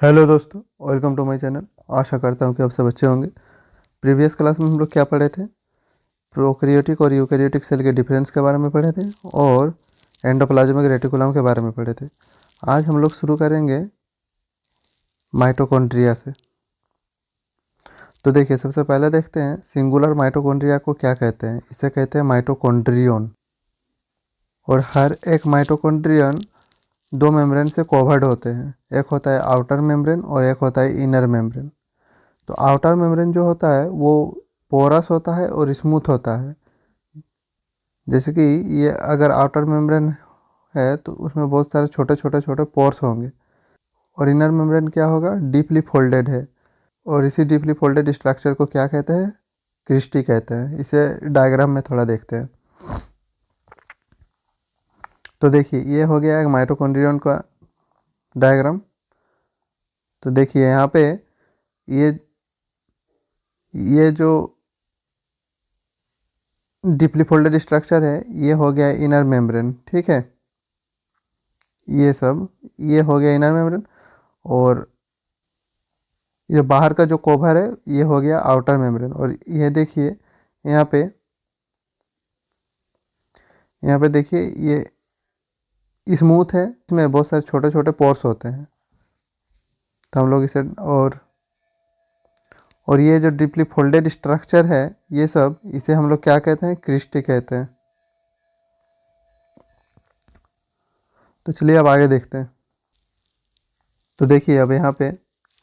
Hello दोस्तों, welcome to my channel. आशा करता हूँ कि आप सब अच्छे होंगे। प्रीवियस क्लास में हम लोग क्या पढ़े थे? प्रोकैरियोटिक और यूकैरियोटिक सेल के डिफरेंस के बारे में पढ़े थे और एंडोप्लाज्मिक रेटिकुलम के बारे में पढ़े थे। आज हम लोग शुरू करेंगे माइटोकॉन्ड्रिया से। तो देखिए, सबसे पहले देखते हैं सिंगुलर माइटोकॉन्ड्रिया को क्या कहते हैं। इसे कहते हैं माइटोकॉन्ड्रियन। और हर एक माइटोकॉन्ड्रियन दो मेम्ब्रेन से कवर्ड होते हैं। एक होता है आउटर मेम्ब्रेन और एक होता है इनर मेम्ब्रेन। तो आउटर मेम्ब्रेन जो होता है वो पोरस होता है और स्मूथ होता है। जैसे कि ये अगर आउटर मेम्ब्रेन है तो उसमें बहुत सारे छोटे छोटे छोटे पोर्स होंगे। और इनर मेम्ब्रेन क्या होगा? डीपली फोल्डेड है। और इसी डीपली फोल्डेड स्ट्रक्चर को क्या कहते हैं? क्रिस्टी कहते हैं। इसे डायग्राम में थोड़ा देखते हैं। तो देखिए, ये हो गया एक माइटोकॉन्ड्रियन का डायग्राम। तो देखिए यहाँ पे ये ये जो डीपली फोल्डेड स्ट्रक्चर है ये हो गया इनर मेम्ब्रेन। ठीक है, ये हो गया इनर मेम्ब्रेन। और ये बाहर का जो कवर है ये हो गया आउटर मेम्ब्रेन। और ये देखिए यहाँ पे देखिए ये स्मूथ है, इसमें बहुत सारे छोटे छोटे पोर्स होते हैं। तो हम लोग इसे और ये जो डीपली फोल्डेड स्ट्रक्चर है ये सब, इसे हम लोग क्या कहते हैं? क्रिस्टी कहते हैं। तो चलिए अब आगे देखते हैं। तो देखिए अब यहाँ पे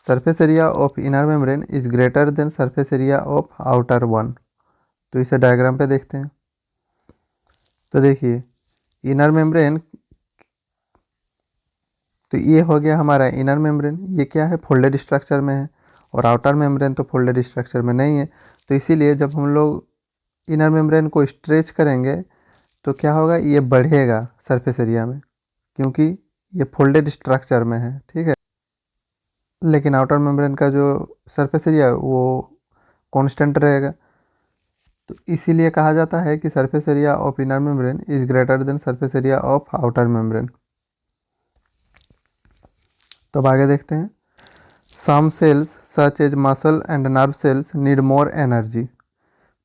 surface area of inner membrane is greater than surface area of outer one. तो इसे डायग्राम पे देखते हैं। तो देखिए इनर मेम्ब्रेन, तो ये हो गया हमारा इनर मेम्ब्रेन। ये क्या है? फोल्डेड स्ट्रक्चर में है। और आउटर मेम्ब्रेन तो फोल्डेड स्ट्रक्चर में नहीं है। तो इसीलिए जब हम लोग इनर मेम्ब्रेन को स्ट्रेच करेंगे तो क्या होगा? ये बढ़ेगा सरफेस एरिया में, क्योंकि ये फोल्डेड स्ट्रक्चर में है। ठीक है, लेकिन आउटर मेम्ब्रेन का जो सरफेस एरिया है वो कांस्टेंट रहेगा। तो इसीलिए कहा जाता है कि surface area of inner membrane is greater than surface area of outer membrane. तो अब आगे देखते हैं। Some cells such as muscle and nerve cells need more energy.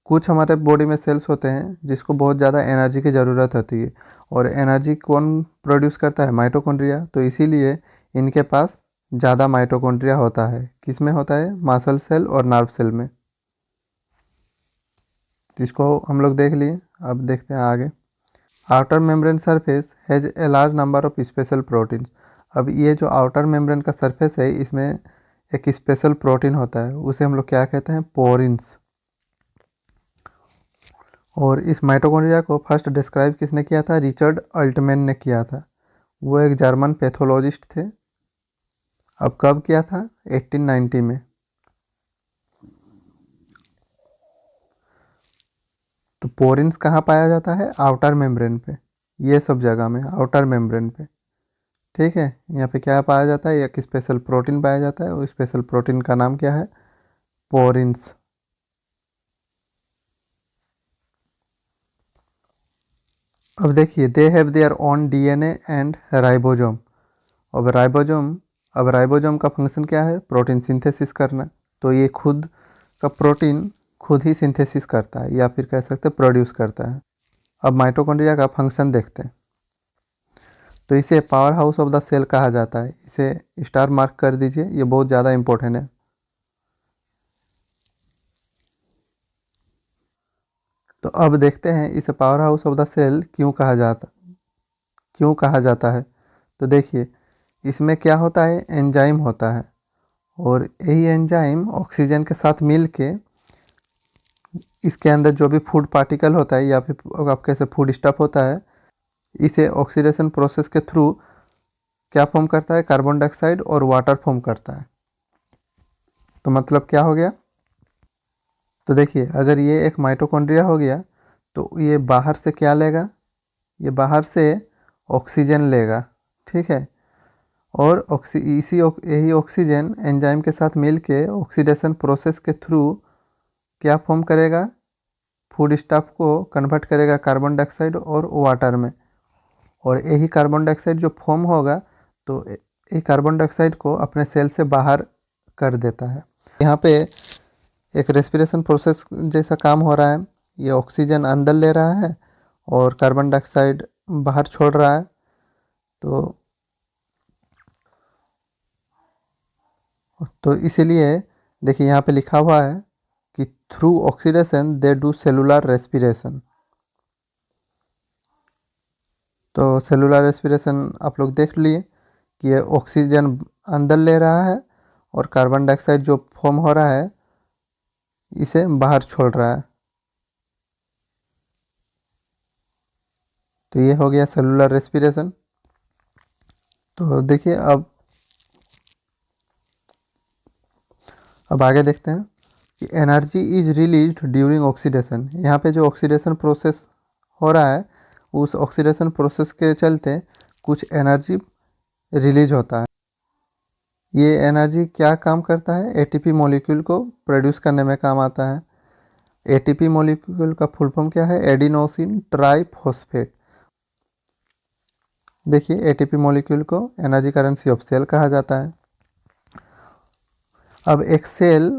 कुछ हमारे बॉडी में सेल्स होते हैं जिसको बहुत ज़्यादा एनर्जी की ज़रूरत होती है। और एनर्जी कौन प्रोड्यूस करता है? माइटोकॉन्ड्रिया। तो इसीलिए इनके पास ज़्यादा माइटोकॉन्ड्रिया होता है। किस में होता है? मसल सेल और नर्व सेल में। तो इसको हम लोग देख लिए। अब देखते हैं आगे। Outer membrane surface has a large number of special proteins. अब ये जो आउटर मेम्ब्रेन का सरफेस है इसमें एक स्पेशल प्रोटीन होता है, उसे हम लोग क्या कहते हैं? पोरिन्स। और इस माइटोकॉन्ड्रिया को फर्स्ट डिस्क्राइब किसने किया था? रिचर्ड अल्टमैन ने किया था। वो एक जर्मन पैथोलॉजिस्ट थे। अब कब किया था? 1890 में। तो पोरिन्स कहाँ पाया जाता है? आउटर मेम्ब्रेन पे। ये सब जगह में आउटर मेम्ब्रेन पे। ठीक है, यहाँ पे क्या पाया जाता है? एक स्पेशल प्रोटीन पाया जाता है। उस स्पेशल प्रोटीन का नाम क्या है? पोरिन्स। अब देखिए, they have their own DNA and ribosome. अब राइबोसोम का फंक्शन क्या है? प्रोटीन सिंथेसिस करना। तो ये खुद का प्रोटीन खुद ही सिंथेसिस करता है, या फिर कह सकते हैं प्रोड्यूस करता है। अब माइटोकॉन्ड्रिया का फंक्शन देखते हैं। तो इसे power house of the cell कहा जाता है। इसे स्टार मार्क कर दीजिए, ये बहुत ज़्यादा इंपॉर्टेंट है। तो अब देखते हैं इसे power house of the cell क्यों कहा जाता है। तो देखिए, इसमें क्या होता है? एंजाइम होता है। और यही एंजाइम ऑक्सीजन के साथ मिल के इसके अंदर जो भी फूड पार्टिकल होता है या फिर आपके से फूड स्टफ होता है, इसे ऑक्सीडेशन प्रोसेस के थ्रू क्या फॉर्म करता है? कार्बन डाइऑक्साइड और वाटर फॉर्म करता है। तो मतलब क्या हो गया? तो देखिए, अगर ये एक माइटोकॉन्ड्रिया हो गया तो ये बाहर से क्या लेगा? ये बाहर से ऑक्सीजन लेगा। ठीक है, और यही ऑक्सीजन एंजाइम के साथ मिल के ऑक्सीडेशन प्रोसेस के थ्रू क्या फॉर्म करेगा? फूड स्टफ को कन्वर्ट करेगा कार्बन डाइऑक्साइड और वाटर में। और यही कार्बन डाइऑक्साइड जो फॉर्म होगा तो ये कार्बन डाइऑक्साइड को अपने सेल से बाहर कर देता है। यहाँ पे एक रेस्पिरेशन प्रोसेस जैसा काम हो रहा है। ये ऑक्सीजन अंदर ले रहा है और कार्बन डाइऑक्साइड बाहर छोड़ रहा है। तो इसीलिए देखिए यहाँ पे लिखा हुआ है कि through oxidation they do cellular respiration. तो सेलुलर रेस्पिरेशन आप लोग देख लिए कि ये ऑक्सीजन अंदर ले रहा है और कार्बन डाइऑक्साइड जो फॉर्म हो रहा है इसे बाहर छोड़ रहा है। तो ये हो गया सेलुलर रेस्पिरेशन। तो देखिए अब आगे देखते हैं कि energy is released during oxidation. यहाँ पे जो ऑक्सीडेशन प्रोसेस हो रहा है उस ऑक्सीडेशन प्रोसेस के चलते कुछ एनर्जी रिलीज होता है। ये एनर्जी क्या काम करता है? एटीपी मॉलिक्यूल को प्रोड्यूस करने में काम आता है। एटीपी मॉलिक्यूल का फुल फॉर्म क्या है? Adenosine triphosphate. देखिए एटीपी मॉलिक्यूल को एनर्जी करेंसी ऑफ सेल कहा जाता है। अब एक सेल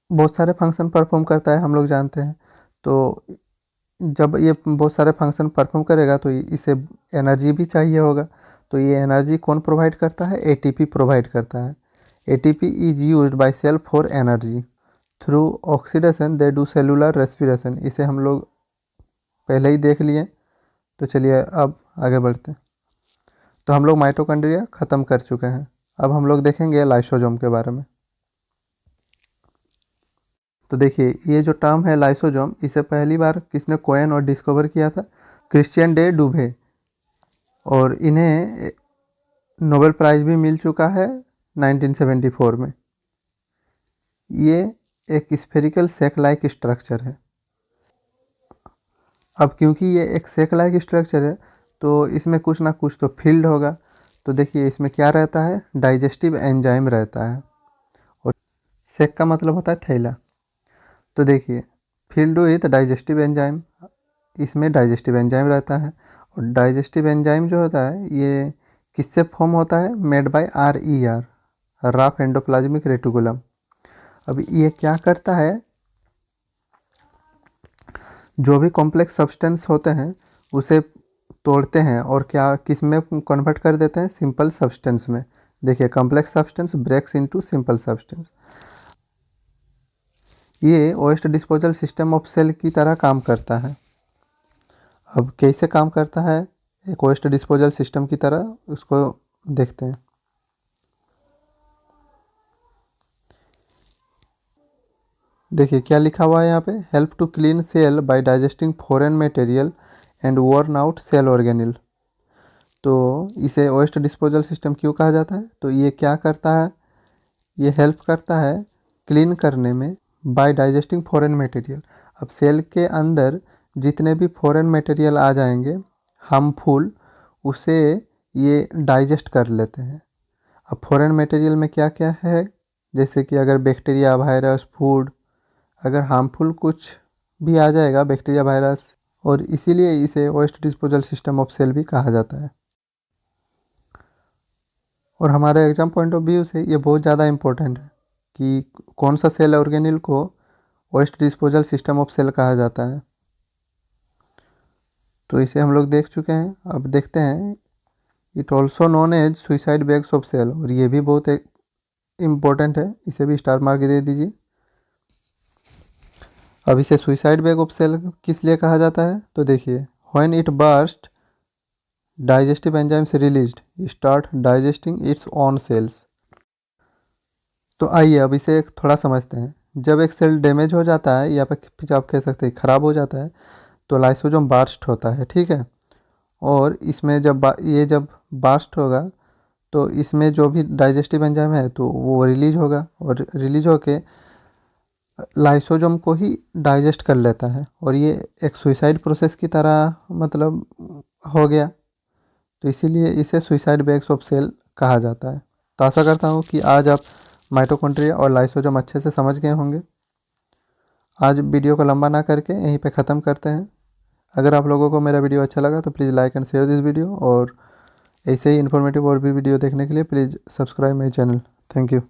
बहुत सारे फंक्शन परफॉर्म करता है, हम लोग जानते हैं। तो जब ये बहुत सारे फंक्शन परफॉर्म करेगा तो इसे एनर्जी भी चाहिए होगा। तो ये एनर्जी कौन प्रोवाइड करता है? एटीपी प्रोवाइड करता है। ATP is used by cell for energy through oxidation they do cellular respiration. इसे हम लोग पहले ही देख लिए। तो चलिए अब आगे बढ़ते हैं। तो हम लोग माइटोकॉन्ड्रिया ख़त्म कर चुके हैं। अब हम लोग देखेंगे लाइसोसोम के बारे में। तो देखिए ये जो टर्म है लाइसोसोम, इसे पहली बार किसने कोएन और डिस्कवर किया था? Christian de Duve. और इन्हें नोबेल प्राइज़ भी मिल चुका है 1974 में। ये एक स्फेरिकल सेक लाइक स्ट्रक्चर है। अब क्योंकि ये एक सेक लाइक स्ट्रक्चर है तो इसमें कुछ ना कुछ तो फील्ड होगा। तो देखिए इसमें क्या रहता है? डाइजेस्टिव एंजाइम रहता है। और सेक का मतलब होता है थैला। तो देखिए फील्ड विथ डाइजेस्टिव एंजाइम, इसमें डाइजेस्टिव एंजाइम रहता है। और डाइजेस्टिव एंजाइम जो होता है ये किससे फॉर्म होता है? Made by RER, rough endoplasmic reticulum. अब ये क्या करता है? जो भी कॉम्प्लेक्स सब्सटेंस होते हैं उसे तोड़ते हैं और क्या किस में कन्वर्ट कर देते हैं? सिंपल सब्सटेंस में। देखिए complex substance breaks into simple substance. ये waste disposal system of cell की तरह काम करता है। अब कैसे काम करता है एक वेस्ट डिस्पोजल सिस्टम की तरह, उसको देखते हैं। देखिए क्या लिखा हुआ है यहाँ पे? Help to clean cell by digesting foreign material and worn out cell organelle. तो इसे वेस्ट डिस्पोजल सिस्टम क्यों कहा जाता है? तो ये क्या करता है? ये हेल्प करता है क्लीन करने में बाय डाइजेस्टिंग फॉरेन मटेरियल। अब सेल के अंदर जितने भी फॉरेन मटेरियल आ जाएंगे हार्मफुल, उसे ये डाइजेस्ट कर लेते हैं। अब फॉरेन मटेरियल में क्या क्या है? जैसे कि अगर बैक्टीरिया, वायरस, फूड, अगर हार्मफुल कुछ भी आ जाएगा, बैक्टीरिया, वायरस, और इसीलिए इसे waste disposal system of cell भी कहा जाता है। और हमारे एग्जाम पॉइंट ऑफ व्यू से ये बहुत ज़्यादा इम्पोर्टेंट है कि कौन सा सेल ऑर्गेनिल को waste disposal system of cell कहा जाता है। तो इसे हम लोग देख चुके हैं। अब देखते हैं it also known as suicide bags of cell, और ये भी बहुत इम्पोर्टेंट है, इसे भी स्टार मार्क दे दीजिए। अब इसे सुइसाइड बैग ऑफ सेल किस लिए कहा जाता है? तो देखिए when it burst digestive enzymes released start digesting its own cells. तो आइए अब इसे थोड़ा समझते हैं। जब एक सेल डैमेज हो जाता है या फिर आप कह सकते हैं ख़राब हो जाता है तो लाइसोसोम बर्स्ट होता है, ठीक है। और इसमें जब बर्स्ट होगा तो इसमें जो भी डाइजेस्टिव एंजाइम है तो वो रिलीज होगा और रिलीज होके लाइसोसोम को ही डाइजेस्ट कर लेता है। और ये एक सुइसाइड प्रोसेस की तरह मतलब हो गया। तो इसीलिए इसे सुइसाइड बैग्स ऑफ सेल कहा जाता है। तो आशा करता हूँ कि आज आप माइटोकॉन्ड्रिया और लाइसोसोम अच्छे से समझ गए होंगे। आज वीडियो को लंबा ना करके यहीं पे ख़त्म करते हैं। अगर आप लोगों को मेरा वीडियो अच्छा लगा तो please like and share this video, और ऐसे ही इन्फॉर्मेटिव और भी वीडियो देखने के लिए please subscribe my channel. Thank you.